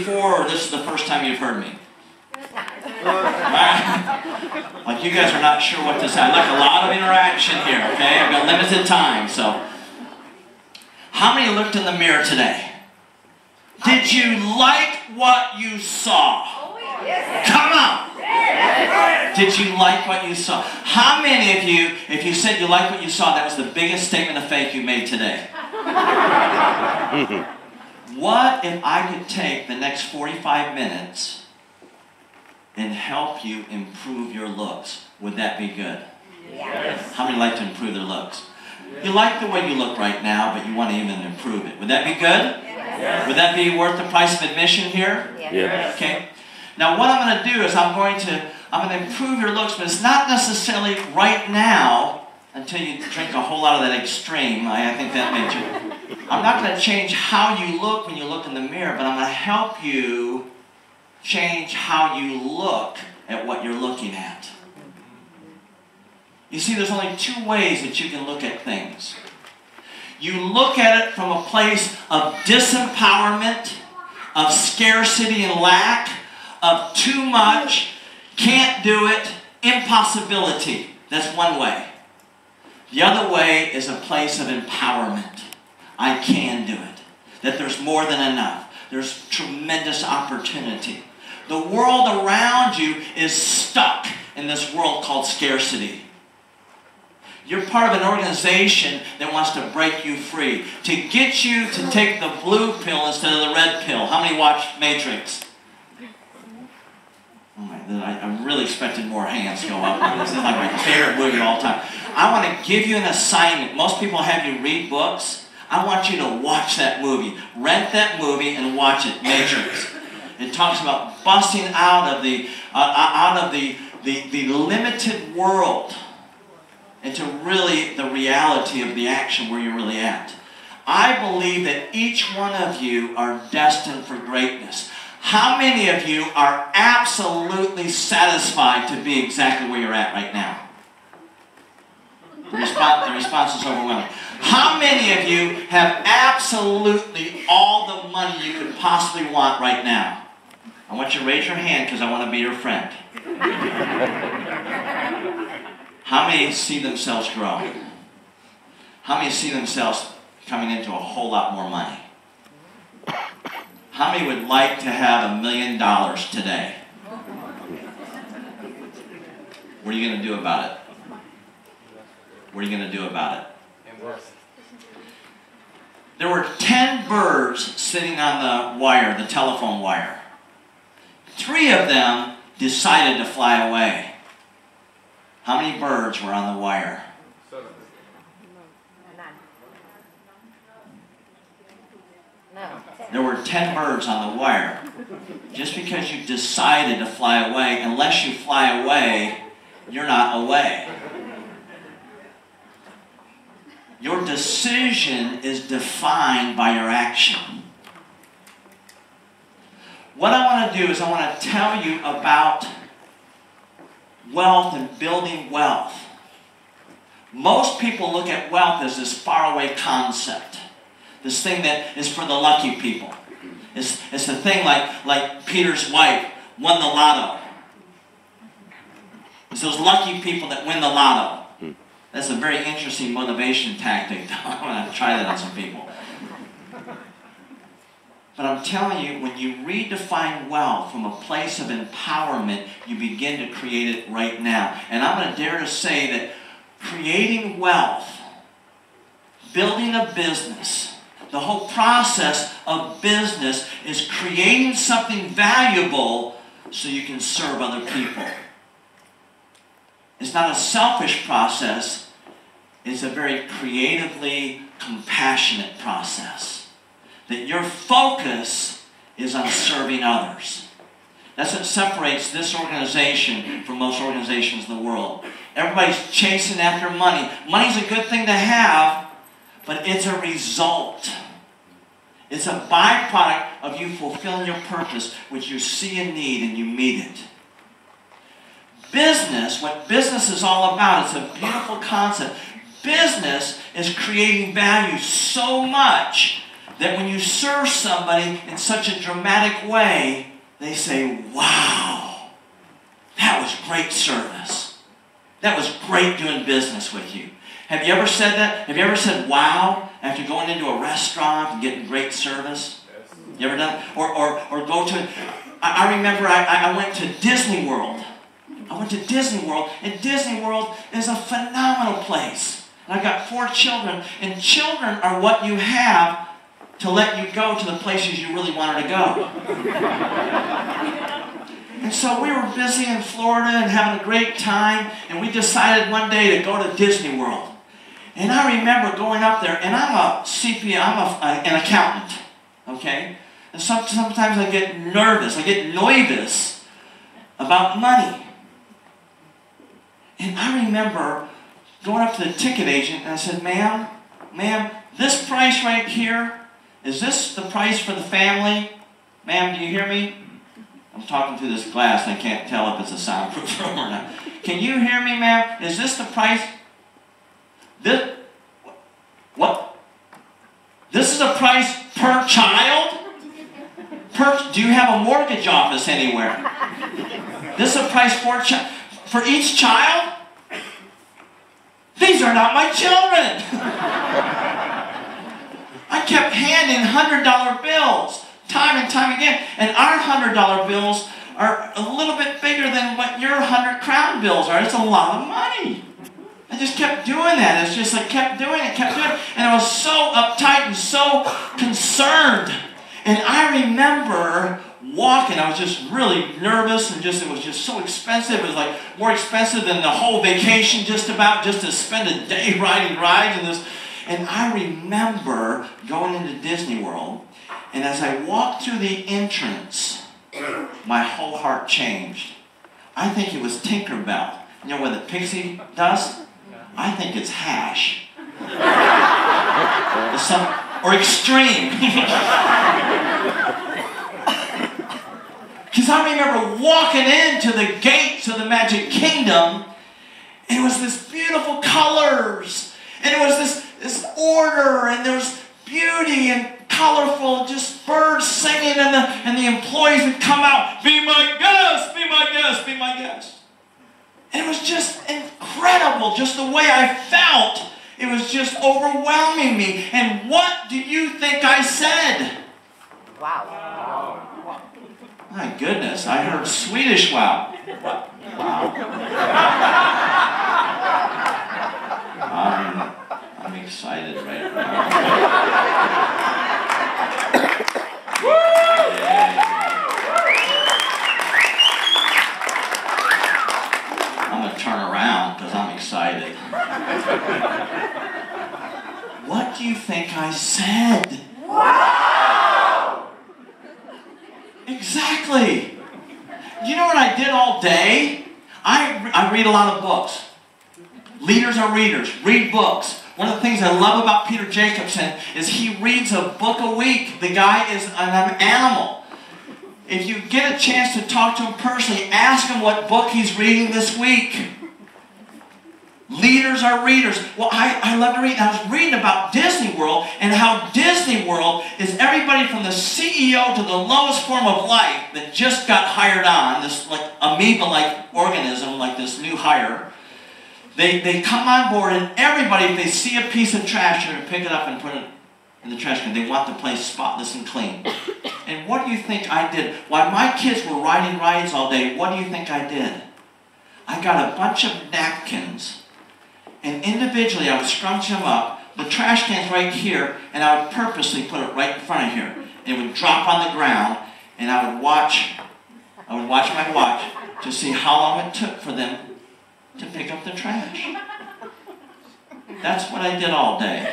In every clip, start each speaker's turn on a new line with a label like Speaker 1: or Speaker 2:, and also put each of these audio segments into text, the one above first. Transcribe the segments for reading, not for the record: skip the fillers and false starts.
Speaker 1: before, or this is the first time you've heard me? Right? Like you guys are not sure what to say. Look, a lot of interaction here, okay? I've got limited time, so. How many looked in the mirror today? Did you like what you saw? Come on! Did you like what you saw? How many of you, if you said you liked what you saw, that was the biggest statement of faith you made today? What if I could take the next 45 minutes and help you improve your looks? Would that be good? Yes. How many like to improve their looks? You like the way you look right now, but you want to even improve it. Would that be good? Yes. Would that be worth the price of admission here?
Speaker 2: Yes.
Speaker 1: Okay. Now what I'm going to do is I'm going to improve your looks, but it's not necessarily right now until you drink a whole lot of that extreme. I think that made you. I'm not going to change how you look when you look in the mirror, but I'm going to help you change how you look at what you're looking at. You see, there's only two ways that you can look at things. You look at it from a place of disempowerment, of scarcity and lack, of too much, can't do it, impossibility. That's one way. The other way is a place of empowerment. I can do it. That there's more than enough. There's tremendous opportunity. The world around you is stuck in this world called scarcity. You're part of an organization that wants to break you free, to get you to take the blue pill instead of the red pill. How many watched Matrix? Oh my, I really expected more hands to go up. This is like my favorite movie of all time. I want to give you an assignment. Most people have you read books. I want you to watch that movie. Rent that movie and watch it, Matrix. It talks about busting out of the limited world into really the reality of the action where you're really at. I believe that each one of you are destined for greatness. How many of you are absolutely satisfied to be exactly where you're at right now? The response is overwhelming. How many of you have absolutely all the money you could possibly want right now? I want you to raise your hand because I want to be your friend. How many see themselves growing? How many see themselves coming into a whole lot more money? How many would like to have $1 million today? What are you going to do about it? What are you going to do about it? There were 10 birds sitting on the wire, the telephone wire. 3 of them decided to fly away. How many birds were on the wire?
Speaker 2: 7.
Speaker 1: There were 10 birds on the wire. Just because you decided to fly away, unless you fly away, you're not away. Your decision is defined by your action. What I want to do is I want to tell you about wealth and building wealth. Most people look at wealth as this faraway concept. This thing that is for the lucky people. It's the thing like Peter's wife won the lotto. It's those lucky people that win the lotto. That's a very interesting motivation tactic. I'm going to try that on some people. But I'm telling you, when you redefine wealth from a place of empowerment, you begin to create it right now. And I'm going to dare to say that creating wealth, building a business, the whole process of business is creating something valuable so you can serve other people. It's not a selfish process. It's a very creatively compassionate process. That your focus is on serving others. That's what separates this organization from most organizations in the world. Everybody's chasing after money. Money's a good thing to have, but it's a result. It's a byproduct of you fulfilling your purpose, which you see a need and you meet it. Business, what business is all about, it's a beautiful concept. Business is creating value so much that when you serve somebody in such a dramatic way, they say, wow, that was great service. That was great doing business with you. Have you ever said that? Have you ever said, wow, after going into a restaurant and getting great service? You ever done it? Or go to, I remember I went to Disney World. I went to Disney World, and Disney World is a phenomenal place. And I've got 4 children, and children are what you have to let you go to the places you really wanted to go. And so we were busy in Florida and having a great time, and we decided one day to go to Disney World. And I remember going up there, and I'm a CPA, an accountant, okay? And sometimes I get nervous, I get nervous about money. And I remember going up to the ticket agent, and I said, ma'am, this price right here, is this the price for the family? Ma'am, do you hear me? I'm talking through this glass, and I can't tell if it's a soundproof room or not. Can you hear me, ma'am? Is this the price? What? This is a price per child? Do you have a mortgage office anywhere? This is a price for each child? These are not my children. I kept handing $100 bills time and time again, and our $100 bills are a little bit bigger than what your 100 crown bills are. It's a lot of money. I just kept doing that. It's just I kept doing it, and I was so uptight and so concerned. And I remember walking. I was just really nervous, and it was just so expensive. It was like more expensive than the whole vacation, just to spend a day riding rides and this. And I remember going into Disney World, and as I walked through the entrance, my whole heart changed. I think it was Tinkerbell. You know what the pixie does? I think it's hash. Or extreme. Because I remember walking into the gates of the Magic Kingdom, and it was this beautiful colors, and it was this order, and there was beauty and colorful, just birds singing, and the employees would come out, be my guest, be my guest, be my guest. And it was just incredible, just the way I felt. It was just overwhelming me. And what do you think I said?
Speaker 2: Wow.
Speaker 1: My goodness, I heard Swedish wow. Wow. I'm excited right now. I'm going to turn around because I'm excited. What do you think I said?
Speaker 2: Wow!
Speaker 1: Exactly. You know what I did all day? I read a lot of books. Leaders are readers. Read books. One of the things I love about Peter Jacobson is he reads a book a week. The guy is an animal. If you get a chance to talk to him personally, ask him what book he's reading this week. Leaders are readers. Well, I love to read. I was reading about Disney World and how Disney World is everybody from the CEO to the lowest form of life that just got hired on, this like amoeba-like organism, like this new hire. They come on board, and everybody, if they see a piece of trash, they're going to pick it up and put it in the trash can. They want the place spotless and clean. And what do you think I did? While my kids were riding rides all day, what do you think I did? I got a bunch of napkins, and individually I would scrunch them up. The trash can's right here, and I would purposely put it right in front of here. And it would drop on the ground, and I would watch my watch to see how long it took for them to pick up the trash. That's what I did all day.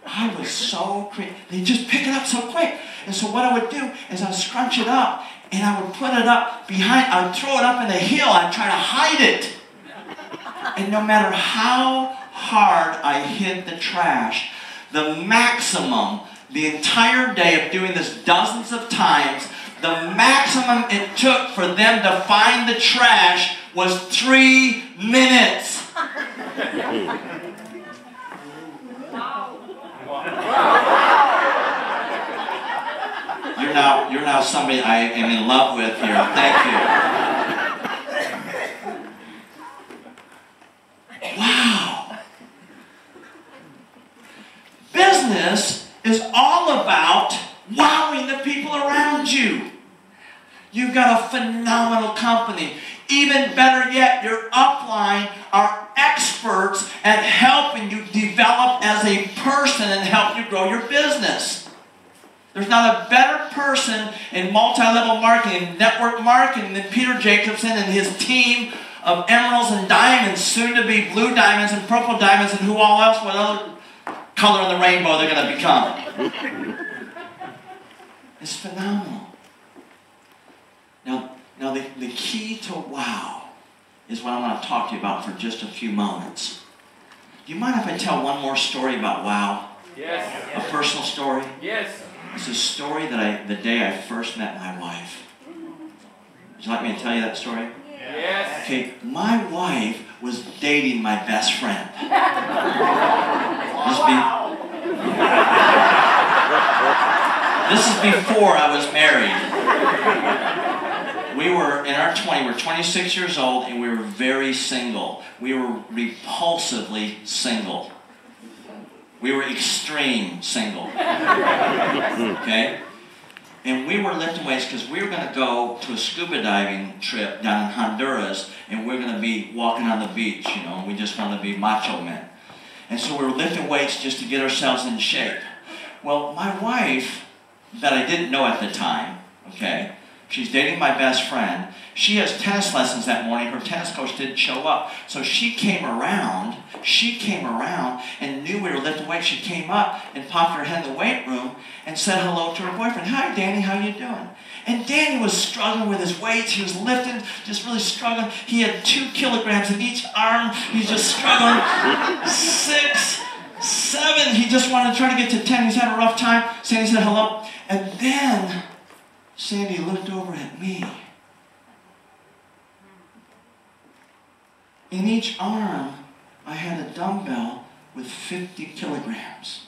Speaker 1: I was so crazy. They just pick it up so quick. And so what I would do is I would scrunch it up, and I would put it up behind, I would throw it up in the hill. I'd try to hide it. And no matter how hard I hid the trash, the maximum, the entire day of doing this dozens of times, the maximum it took for them to find the trash was 3 minutes. You're now somebody I am in love with here. Thank you. Wow. Business is all about wowing the people around you. You've got a phenomenal company. Even better yet, your upline are experts at helping you develop as a person and help you grow your business. There's not a better person in multi-level marketing, network marketing than Peter Jacobson and his team of emeralds and diamonds, soon to be blue diamonds and purple diamonds, and who all else, what other color in the rainbow they're going to become. It's phenomenal. Now the key to wow is what I want to talk to you about for just a few moments. Do you mind if I tell one more story about wow?
Speaker 3: Yes.
Speaker 1: A personal story?
Speaker 3: Yes.
Speaker 1: It's a story that the day I first met my wife. Would you like me to tell you that story?
Speaker 3: Yes.
Speaker 1: Okay, my wife was dating my best friend. This is before I was married. We were in our 20s, we were 26 years old, and we were very single. We were repulsively single. We were extreme single. Okay? And we were lifting weights because we were going to go to a scuba diving trip down in Honduras, and we were going to be walking on the beach, you know, we just wanted to be macho men. And so we were lifting weights just to get ourselves in shape. Well, my wife, that I didn't know at the time, okay, she's dating my best friend. She has tennis lessons that morning. Her tennis coach didn't show up. So she came around and knew we were lifting weights. She came up and popped her head in the weight room and said hello to her boyfriend. Hi, Danny, how you doing? And Danny was struggling with his weights. He was lifting, just really struggling. He had 2 kilograms in each arm. He's just struggling. 6, 7. He just wanted to try to get to 10. He's had a rough time. Sandy said hello. And then Sandy looked over at me. In each arm, I had a dumbbell with 50 kilograms.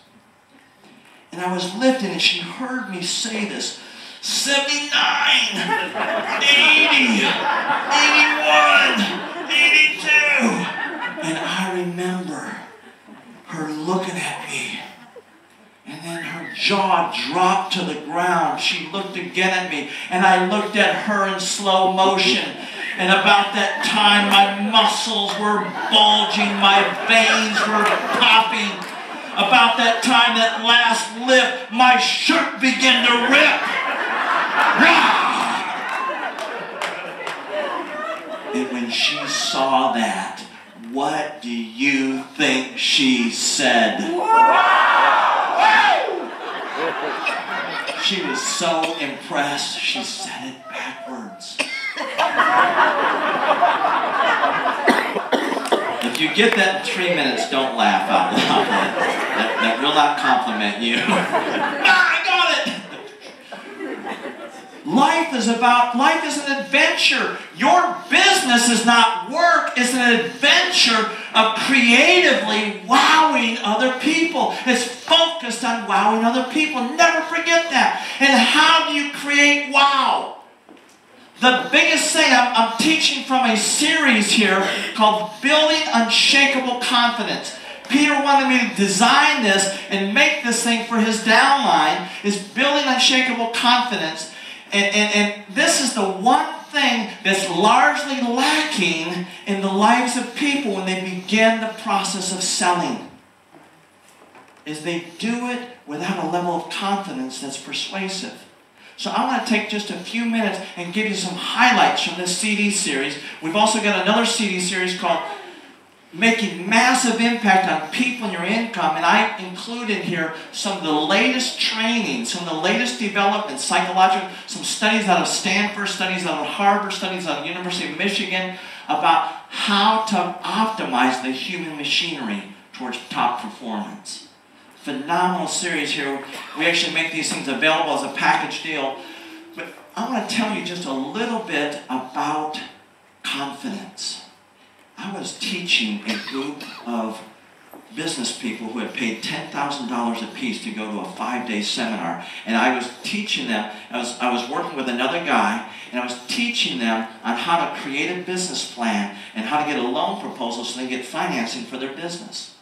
Speaker 1: And I was lifting, and she heard me say this, 79, 80, 81, 82. And I remember her looking at me. And then her jaw dropped to the ground. She looked again at me, and I looked at her in slow motion. And about that time, my muscles were bulging, my veins were popping. About that time, that last lift, my shirt began to rip. And when she saw that, what do you think she said? She was so impressed, she said it backwards. If you get that in 3 minutes, don't laugh out loud. That will not compliment you. I got it! Life is an adventure. Your business is not work, it's an adventure of creatively wowing other people. It's focused on wowing other people. Never forget that. And how do you create wow? The biggest thing, I'm teaching from a series here called Building Unshakable Confidence. Peter wanted me to design this and make this thing for his downline, is Building Unshakable Confidence. And this is the one thing that's largely lacking in the lives of people when they begin the process of selling, is they do it without a level of confidence that's persuasive. So I want to take just a few minutes and give you some highlights from this CD series. We've also got another CD series called Making Massive Impact on People and Your Income. And I included here some of the latest training, some of the latest development, psychological, some studies out of Stanford, studies out of Harvard, studies out of the University of Michigan about how to optimize the human machinery towards top performance. Phenomenal series here. We actually make these things available as a package deal. But I want to tell you just a little bit about confidence. I was teaching a group of business people who had paid $10,000 apiece to go to a 5-day seminar, and I was teaching them. I was working with another guy, and I was teaching them on how to create a business plan and how to get a loan proposal so they get financing for their business.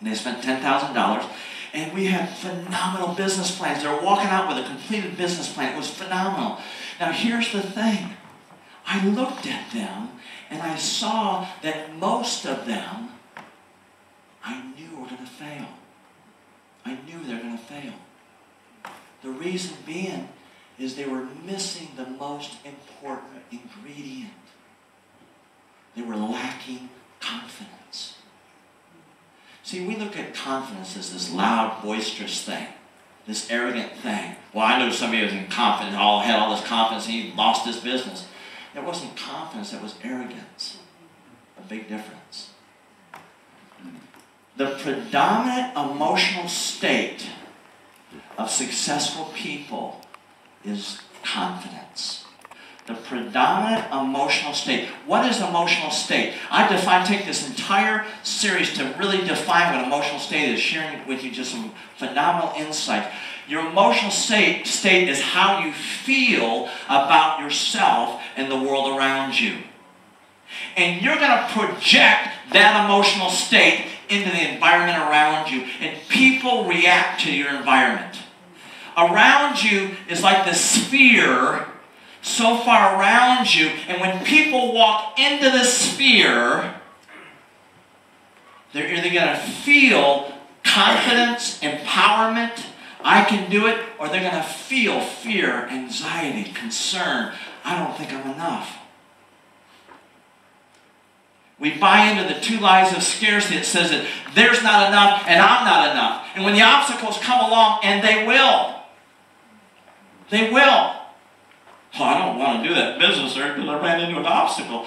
Speaker 1: And they spent $10,000, and we had phenomenal business plans. They were walking out with a completed business plan. It was phenomenal. Now here's the thing. I looked at them, and I saw that most of them, I knew were going to fail. I knew they were going to fail. The reason being is they were missing the most important ingredient. They were lacking confidence. See, we look at confidence as this loud, boisterous thing, this arrogant thing. Well, I knew somebody was confident, had all this confidence, and he lost his business. It wasn't confidence, it was arrogance. A big difference. The predominant emotional state of successful people is confidence. The predominant emotional state. What is emotional state? I take this entire series to really define what emotional state is, sharing with you just some phenomenal insights. Your emotional state is how you feel about yourself and the world around you. And you're going to project that emotional state into the environment around you. And people react to your environment. Around you is like the sphere so far around you. And when people walk into the sphere, they're either going to feel confidence, empowerment, I can do it, or they're going to feel fear, anxiety, concern. I don't think I'm enough. We buy into the 2 lies of scarcity. It says that there's not enough and I'm not enough. And when the obstacles come along, and they will. They will. Oh, I don't want to do that business, sir, because I ran into an obstacle.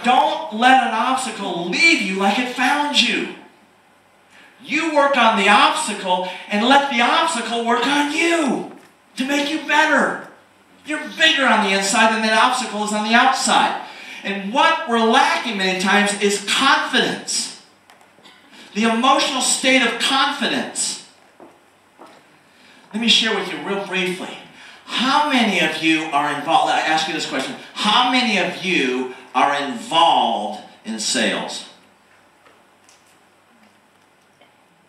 Speaker 1: Don't let an obstacle leave you like it found you. You work on the obstacle and let the obstacle work on you to make you better. You're bigger on the inside than the obstacle is on the outside. And what we're lacking many times is confidence. The emotional state of confidence. Let me share with you real briefly. How many of you are involved? I ask you this question. How many of you are involved in sales?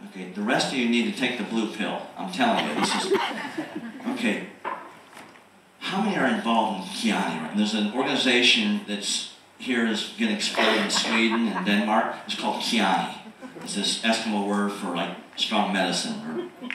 Speaker 1: Okay, the rest of you need to take the blue pill. I'm telling you, this is... Okay. How many are involved in Kyani? Right? There's an organization that's here is going to explode in Sweden and Denmark. It's called Kyani. It's this Eskimo word for like strong medicine or